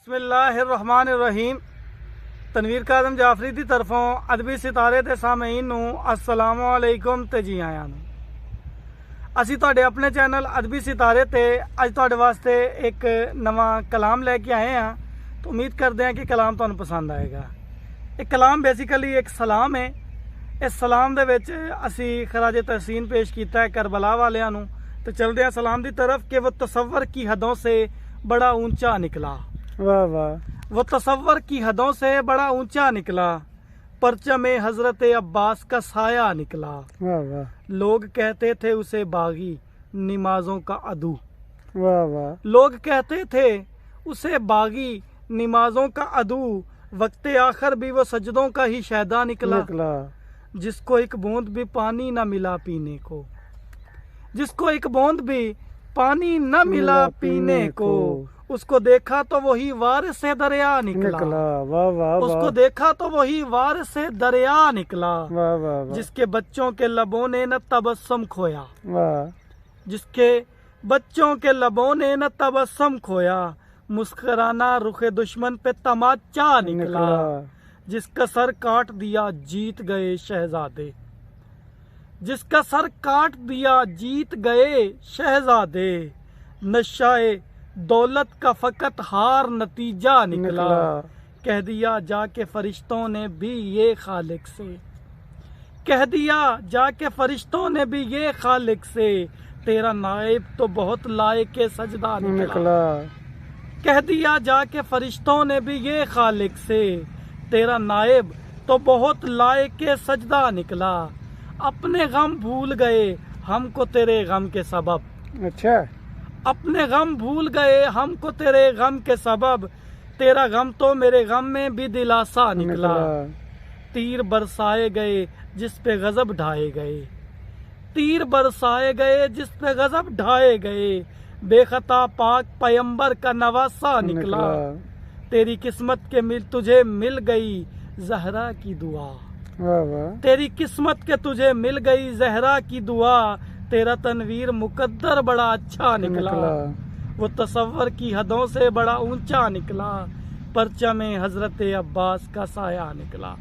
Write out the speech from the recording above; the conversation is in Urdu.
بسم اللہ الرحمن الرحیم تنویر کاظم جعفری دی طرفوں ادبی ستارے تے سامعین نو السلام علیکم تے جی آیاں نو اسی تواڈے اپنے چینل ادبی ستارے تے اج تواڈے واسطے ایک نواں کلام لے کے آئے ہیں تو امید کرتے ہیں کہ کلام تانوں پسند آئے گا۔ ایک کلام بیسیکلی ایک سلام ہے۔ اس سلام دے وچ اسی خراج تحسین پیش کیتا ہے کربلا والیاں نو۔ تو چلدے ہیں سلام دی طرف کہ وہ تصور کی حدوں سے بڑا اونچا نکلا، واہ واہ، وہ تصور کی حدوں سے بڑا اونچا نکلا، پرچم حضرت عباس کا سایہ نکلا، واہ واہ، لوگ کہتے تھے اسے باغی نمازوں کا عدو، واہ واہ، لوگ کہتے تھے اسے باغی نمازوں کا عدو، وقت آخر بھی وہ سجدوں کا ہی شہدا نکلا، جس کو ایک بوند بھی پانی نہ ملا پینے کو، جس کو ایک بوند بھی پانی نہ ملا پینے کو، اس کو دیکھا تو وہی وارث دریا نکلا، واہ واہ، اس کو دیکھا تو وہی وارث دریا نکلا، واہ واہ، جس کے بچوں کے لبوں نے نہ تبسم کھویا، واہ، جس کے بچوں کے لبوں نے نہ تبسم کھویا، مسکرانا رخ دشمن پہ تماچا نکلا، جس کا سر کاٹ دیا جیت گئے شہزادے، جس کا سر کاٹ دیا جیت گئے شہزادے، نشائے دولت کا فقط ہار نتیجہ نکلا، کہہ دیا جا کے فرشتوں نے بھی یہ خالق سے، کہہ دیا جا کے فرشتوں نے بھی یہ خالق سے، تیرا نائب تو بہت لائق سجدہ نکلا، کہہ دیا جا کے فرشتوں نے بھی یہ خالق سے، تیرا نائب تو بہت لائق سجدہ نکلا، اپنے غم بھول گئے ہم کو تیرے غم کے سبب، اچھا، اپنے غم بھول گئے ہم کو تیرے غم کے سبب، تیرا غم تو میرے غم میں بھی دلاسا نکلا، تیر برسائے گئے جس پہ غضب ڈھائے گئے، تیر برسائے گئے جس پہ غضب ڈھائے گئے، بے خطا پاک پیمبر کا نواسا نکلا، تیری قسمت کے تجھے مل گئی زہرا کی دعا، تیری قسمت کے تجھے مل گئی زہرا کی دعا، تیرا تنویر مقدر بڑا اچھا نکلا، وہ تصور کی حدوں سے بڑا اونچا نکلا، پرچم حضرت عباس کا سایہ نکلا۔